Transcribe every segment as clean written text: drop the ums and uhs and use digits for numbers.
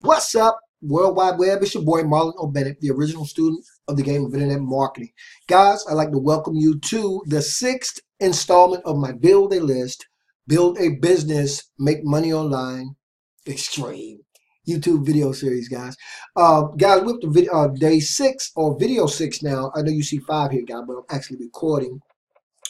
What's up, World Wide Web? It's your boy Marlon O'Bennett, the original student of the game of internet marketing. Guys, I'd like to welcome you to the sixth installment of my Build a List, Build a Business, Make Money Online Extreme YouTube video series, guys. Guys, we're up to day 6 or video 6 now. I know you see 5 here, guys, but I'm actually recording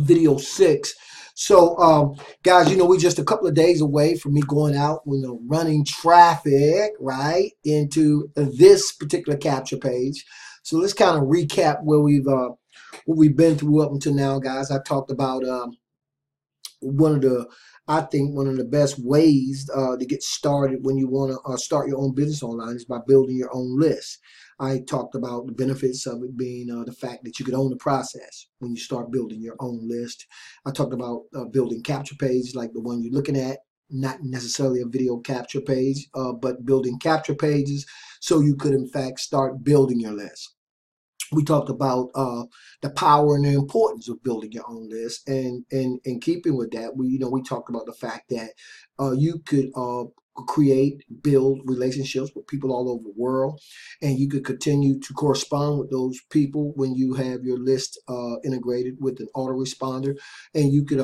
video 6. So, guys, we're just a couple of days away from me going out with running traffic right into this particular capture page. So let's kind of recap where what we've been through up until now, guys. I talked about one of the I think one of the best ways to get started when you want to start your own business online is by building your own list. I talked about the benefits of it being the fact that you could own the process when you start building your own list. I talked about building capture pages like the one you're looking at, not necessarily a video capture page, but building capture pages so you could in fact start building your list. We talked about the power and the importance of building your own list, and in keeping with that, we talked about the fact that you could build relationships with people all over the world, and you could continue to correspond with those people when you have your list integrated with an autoresponder, and you could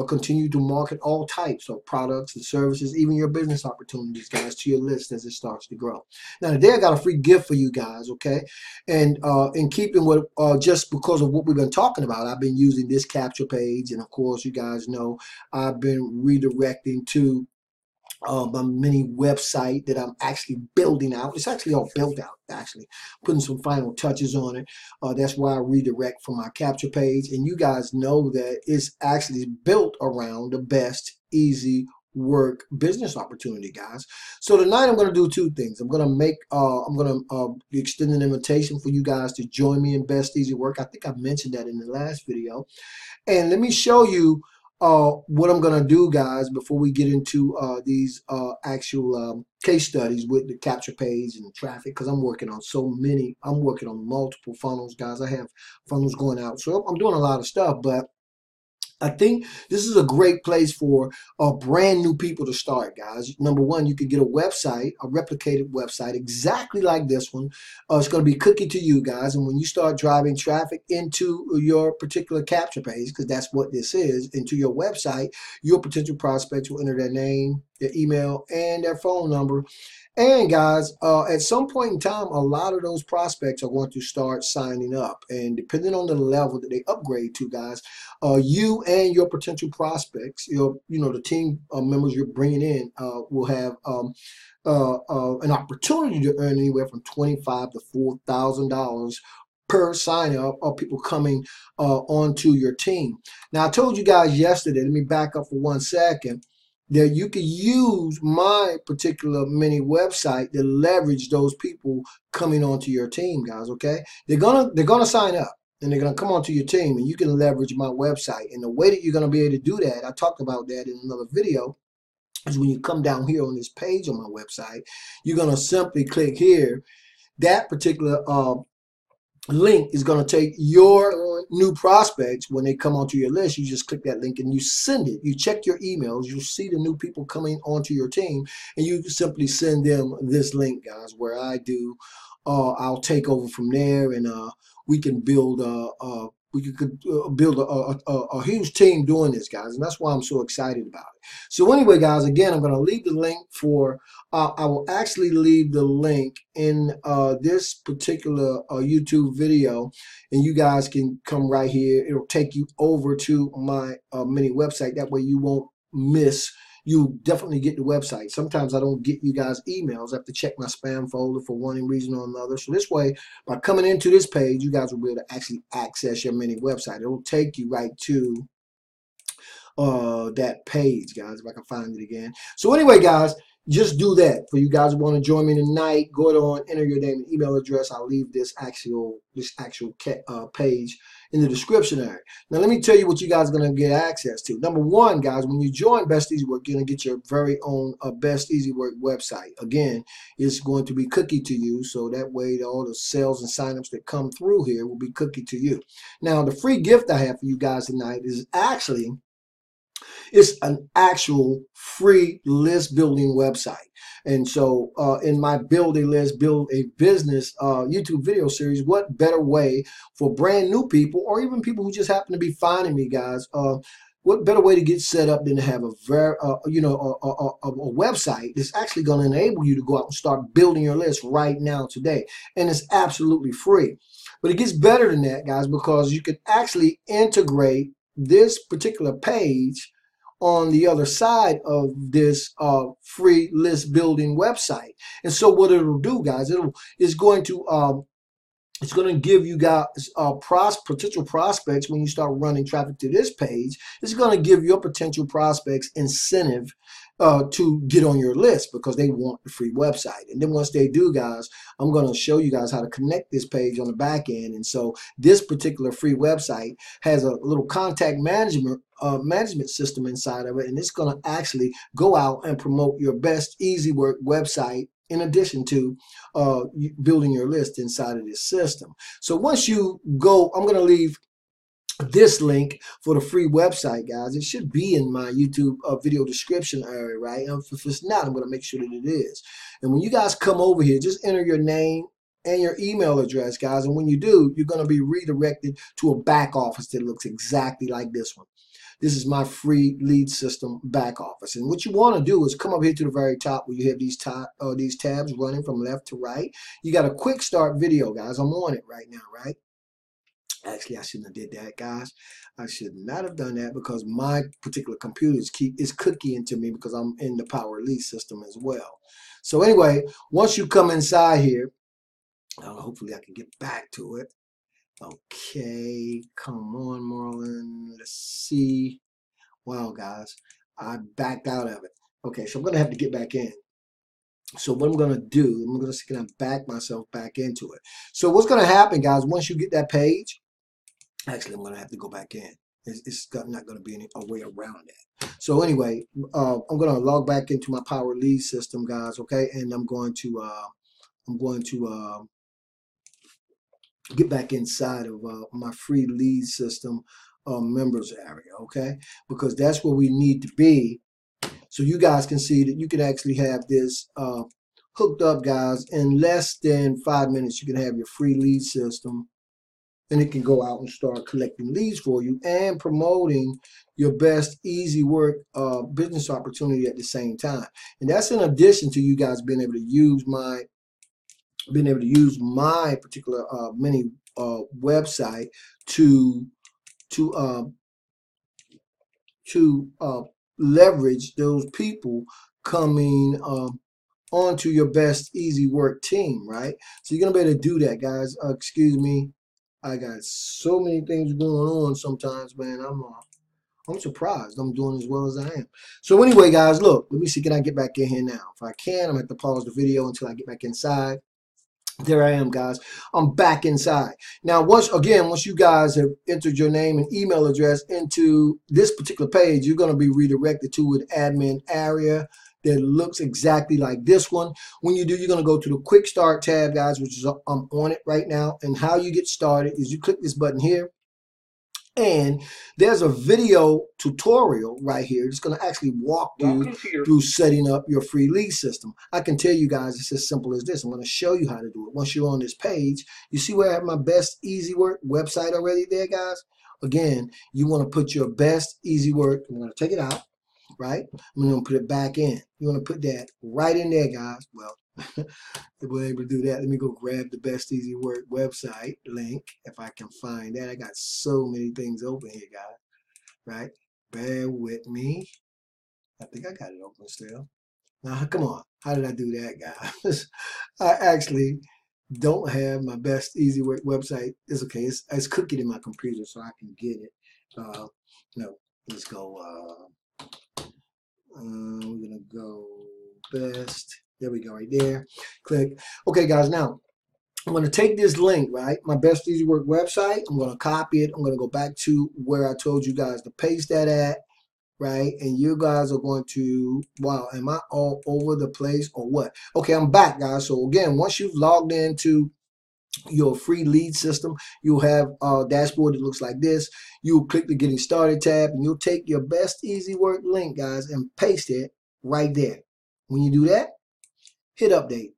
continue to market all types of products and services, even your business opportunities, guys, to your list as it starts to grow. Now, today I got a free gift for you guys, okay? And in keeping with just because of what we've been talking about, I've been using this capture page, and of course, you guys know I've been redirecting to my mini website that I'm actually building out. It's actually all built out, actually, putting some final touches on it. That's why I redirect from my capture page. And you guys know that it's actually built around the best, easy work business opportunity, guys. So tonight I'm going to do two things. I'm going to extend an invitation for you guys to join me in Best Easy Work. I think I mentioned that in the last video. And let me show you what I'm going to do, guys, before we get into these actual case studies with the capture page and the traffic, because I'm working on I'm working on multiple funnels, guys. I have funnels going out. So I'm doing a lot of stuff, but I think this is a great place for brand new people to start, guys. Number one, you could get a website, a replicated website, exactly like this one. It's going to be cookie to you, guys. And when you start driving traffic into your particular capture page, because that's what this is, into your website, your potential prospects will enter their name, their email, and their phone number. And guys, at some point in time, a lot of those prospects are going to start signing up. And depending on the level that they upgrade to, guys, you and your potential prospects, the team members you're bringing in, will have an opportunity to earn anywhere from $25 to $4,000 per sign up of people coming onto your team. Now, I told you guys yesterday, let me back up for 1 second, that you can use my particular mini website to leverage those people coming onto your team, guys. Okay, they're gonna sign up and they're gonna come onto your team, and you can leverage my website. And the way that you're gonna be able to do that, I talked about that in another video, is when you come down here on this page on my website, you're gonna simply click here. That particular link is going to take your new prospects. When they come onto your list, you just click that link and you send it. You check your emails, you see the new people coming onto your team, and you simply send them this link, guys, where I'll take over from there, and we can build we could build a huge team doing this, guys, and that's why I'm so excited about it. So anyway, guys, again, I'm going to leave the link for I will actually leave the link in this particular YouTube video, and you guys can come right here. It'll take you over to my mini website. That way you won't miss. You definitely get the website. Sometimes I don't get you guys emails. I have to check my spam folder for one reason or another. So this way, by coming into this page, you guys will be able to actually access your mini website. It'll take you right to that page, guys, if I can find it again. So anyway, guys, just do that. For you guys who want to join me tonight, go on, enter your name and email address. I'll leave this actual page in the description area. Now, let me tell you what you guys are going to get access to. Number one, guys, when you join Best Easy Work, you're going to get your very own Best Easy Work website. Again, it's going to be cookie to you, so that way all the sales and signups that come through here will be cookie to you. Now, the free gift I have for you guys tonight is actually It's an actual free list building website. And so in my Build a List, Build a Business YouTube video series, what better way for brand new people or even people who just happen to be finding me, guys, what better way to get set up than to have a very, a website that's actually going to enable you to go out and start building your list right now today. And it's absolutely free. But it gets better than that, guys, because you can actually integrate this particular page on the other side of this free list building website. And so what it'll do, guys, it's going to give you guys potential prospects when you start running traffic to this page. It's going to give your potential prospects incentive to get on your list because they want the free website. And then once they do, guys, I'm going to show you guys how to connect this page on the back end. And so this particular free website has a little contact management system inside of it, and it's going to actually go out and promote your best easy work website in addition to building your list inside of this system. So once you go, I'm going to leave this link for the free website, guys. It should be in my YouTube video description area, right? And if it's not, I'm going to make sure that it is. And when you guys come over here, just enter your name and your email address, guys. And when you do, you're going to be redirected to a back office that looks exactly like this one. This is my free lead system back office. And what you want to do is come up here to the very top where you have these tabs running from left to right. You got a quick start video, guys. I'm on it right now, right? Actually, I shouldn't have did that, guys. I should not have done that because my particular computer is cookie into me because I'm in the power lead system as well. So anyway, once you come inside here, hopefully I can get back to it. Okay, come on, Marlon. Let's see. Wow, guys, I backed out of it. Okay, so I'm going to have to get back in. So what I'm going to do, I'm going to back myself back into it. So what's going to happen, guys, once you get that page, actually, I'm going to have to go back in. It's not going to be a way around that. So anyway, I'm going to log back into my power lead system, guys, okay? And I'm going to get back inside of my free lead system members area, okay? Because that's where we need to be so you guys can see that you can actually have this hooked up, guys. In less than 5 minutes, you can have your free lead system and it can go out and start collecting leads for you and promoting your best easy work business opportunity at the same time. And that's in addition to you guys being able to use my particular mini website to leverage those people coming onto your best easy work team, right? So you're gonna be able to do that, guys. Excuse me, I got so many things going on sometimes, man. I'm surprised I'm doing as well as I am. So anyway, guys, look, let me see, can I get back in here now? If I can, I'm gonna have to pause the video until I get back inside. There I am, guys. I'm back inside. Now, once you guys have entered your name and email address into this particular page, you're going to be redirected to an admin area that looks exactly like this one. When you do, you're going to go to the quick start tab, guys, which is I'm on it right now. And how you get started is you click this button here. And there's a video tutorial right here. It's going to actually walk you through setting up your free lead system. I can tell you guys it's as simple as this. I'm going to show you how to do it. Once you're on this page, you see where I have my best easy work website already there, guys? Again, you want to put your best easy work. I'm going to take it out, right? I'm going to put it back in. You want to put that right in there, guys. Well, if we're able to do that, let me go grab the best easy work website link if I can find that. I got so many things open here, guys, right? Bear with me. I think I got it open still. Now, come on. How did I do that, guys? I actually don't have my best easy work website. It's okay. It's cooking in my computer so I can get it. No, let's go. We're going to go best. There we go, right there. Click. Okay, guys, now I'm going to take this link, right? My best easy work website. I'm going to copy it. I'm going to go back to where I told you guys to paste that at, right? And you guys are going to, wow, am I all over the place or what? Okay, I'm back, guys. So again, once you've logged into your free lead system. You'll have a dashboard that looks like this. You'll click the Getting Started tab, and you'll take your Best Easy Work link, guys, and paste it right there. When you do that, hit update.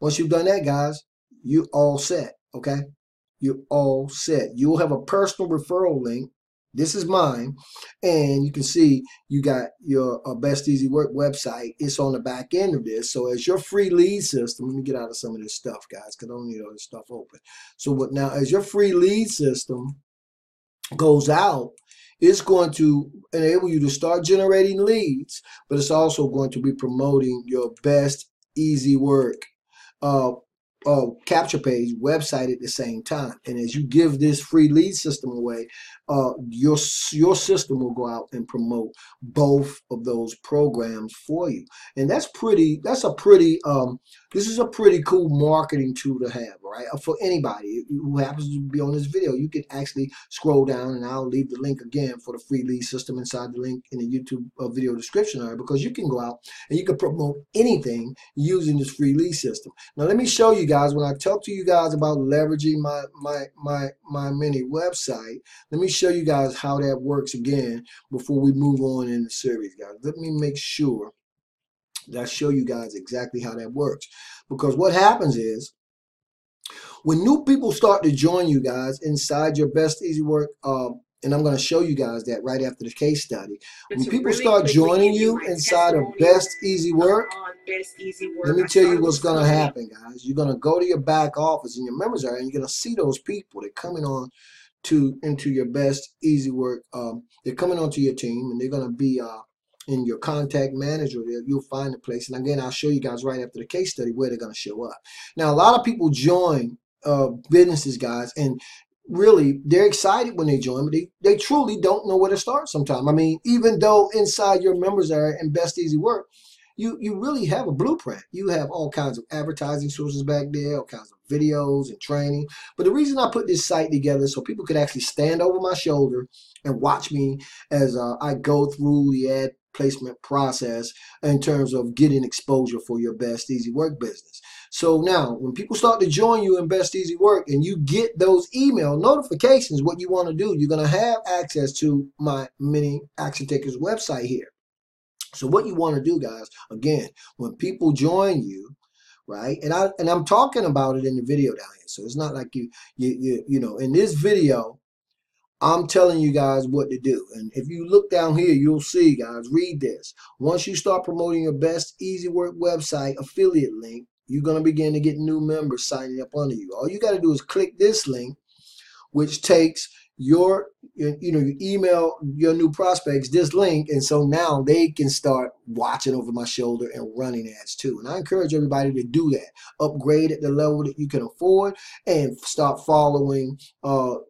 Once you've done that, guys, you're all set, okay? You're all set. You'll have a personal referral link. This is mine. And you can see you got your Best Easy Work website. It's on the back end of this. So as your free lead system, let me get out of some of this stuff, guys, because I don't need all this stuff open. So what now, as your free lead system goes out, it's going to enable you to start generating leads, but it's also going to be promoting your Best Easy Work uh, capture page website at the same time. And as you give this free lead system away, your system will go out and promote both of those programs for you. And this is a pretty cool marketing tool to have, right? For anybody who happens to be on this video, you can actually scroll down, and I'll leave the link again for the free lead system inside the link in the YouTube video description area, because you can go out and you can promote anything using this free lead system. Now let me show you guys, when I talk to you guys about leveraging my mini website, let me show you guys how that works again before we move on in the series, guys. Let me make sure that I show you guys exactly how that works, because what happens is when new people start to join you guys inside your Best Easy Work, and I'm going to show you guys that right after the case study. When people start joining you inside of Best Easy Work, let me tell you what's going to happen, guys. You're going to go to your back office in your members area, and you're going to see those people. They're coming on into your Best Easy Work. They're coming onto your team, and they're going to be in your contact manager. You'll find a place. And again, I'll show you guys right after the case study where they're going to show up. Now, a lot of people join businesses, guys, and really they're excited when they join, but they truly don't know where to start sometimes. I mean, even though inside your members area and Best Easy Work, you really have a blueprint. You have all kinds of advertising sources back there, all kinds of videos and training. But the reason I put this site together is so people could actually stand over my shoulder and watch me as I go through the ad placement process in terms of getting exposure for your Best Easy Work business. So now when people start to join you in Best Easy Work and you get those email notifications, what you want to do, you're going to have access to my mini action takers website here. So what you want to do, guys, again, when people join you, right, and I'm talking about it in the video down here, so it's not like you know, in this video I'm telling you guys what to do. And if you look down here, you'll see, guys, read this. Once you start promoting your Best Easy Work website affiliate link, you're going to begin to get new members signing up under you. All you got to do is click this link, which takes you email your new prospects this link, and so now they can start watching over my shoulder and running ads too. And I encourage everybody to do that. Upgrade at the level that you can afford and start following or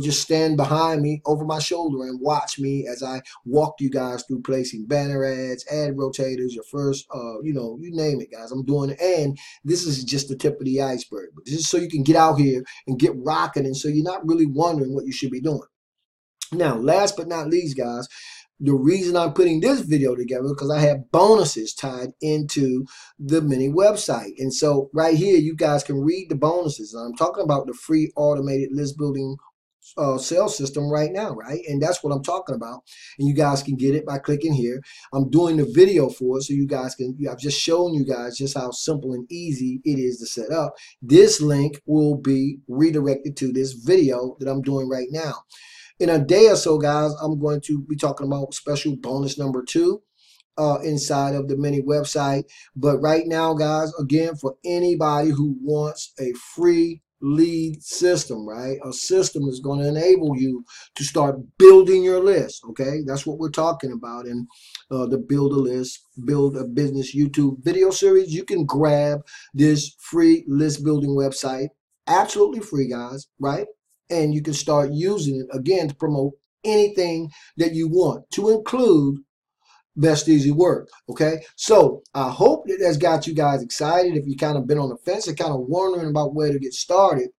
just stand behind me over my shoulder and watch me as I walk you guys through placing banner ads, ad rotators, your first, you name it, guys. I'm doing it. And this is just the tip of the iceberg. But this is so you can get out here and get rocking, and so you're not really wondering what you should be doing. Now, last but not least, guys, the reason I'm putting this video together is because I have bonuses tied into the mini website. And so right here, you guys can read the bonuses. I'm talking about the free automated list building sales system right now, right? And that's what I'm talking about. And you guys can get it by clicking here. I'm doing the video for it so you guys can, I've just shown you guys just how simple and easy it is to set up. This link will be redirected to this video that I'm doing right now. In a day or so, guys, I'm going to be talking about special bonus number 2 inside of the mini website. But right now, guys, again, for anybody who wants a free lead system, right? A system is going to enable you to start building your list, okay? That's what we're talking about in the Build a List, Build a Business YouTube video series. You can grab this free list building website, absolutely free, guys, right? And you can start using it, again, to promote anything that you want, to include Best Easy Work, okay? So I hope that that's got you guys excited. If you kind of been on the fence and kind of wondering about where to get started,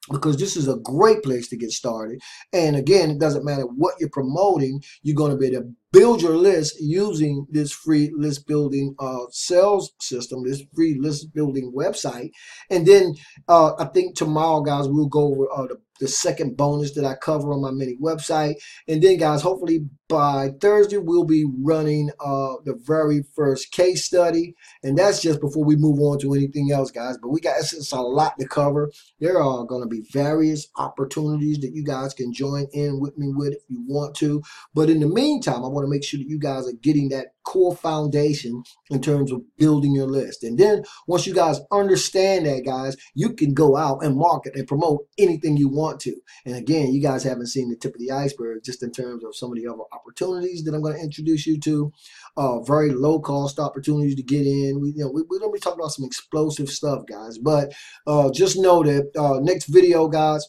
because this is a great place to get started. And again, it doesn't matter what you're promoting, you're going to be able to build your list using this free list building sales system, this free list building website. And then I think tomorrow, guys, we'll go over the second bonus that I cover on my mini website. And then, guys, hopefully by Thursday, we'll be running the very first case study. And that's just before we move on to anything else, guys. But it's a lot to cover. There are going to be various opportunities that you guys can join in with me with if you want to. But in the meantime, I want to make sure that you guys are getting that core foundation in terms of building your list. And then once you guys understand that, guys, you can go out and market and promote anything you want to. And again, you guys haven't seen the tip of the iceberg just in terms of some of the other opportunities that I'm going to introduce you to. Very low cost opportunities to get in. We're going to be talking about some explosive stuff, guys. But just know that next video, guys,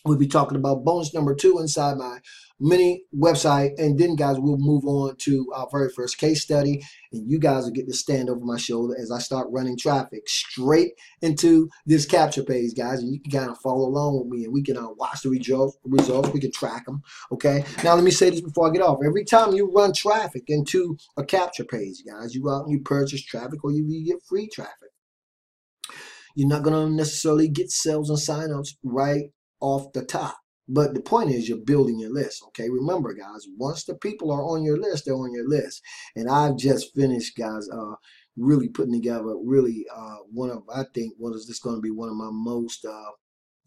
we'll be talking about bonus number 2 inside my mini website. And then, guys, we'll move on to our very first case study. And you guys will get to stand over my shoulder as I start running traffic straight into this capture page, guys. And you can kind of follow along with me, and we can watch the results. We can track them, okay? Now, let me say this before I get off. Every time you run traffic into a capture page, guys, you go out and you purchase traffic, or you get free traffic. You're not going to necessarily get sales and signups right off the top. But the point is, you're building your list, okay? Remember, guys, once the people are on your list, they're on your list. And I've just finished, guys, really putting together I think what is this going to be one of my most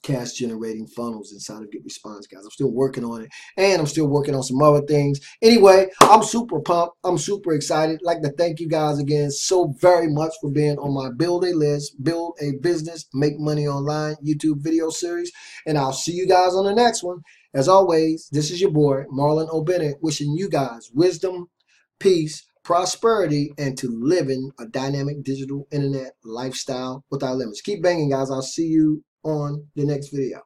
cash generating funnels inside of Get Response, guys. I'm still working on it, and I'm still working on some other things. Anyway, I'm super pumped. I'm super excited. I'd like to thank you guys again so very much for being on my Build a List, Build a Business, Make Money Online YouTube video series, and I'll see you guys on the next one. As always, this is your boy, Marlon O. Bennett, wishing you guys wisdom, peace, prosperity, and to living a dynamic digital internet lifestyle without limits. Keep banging, guys. I'll see you on the next video.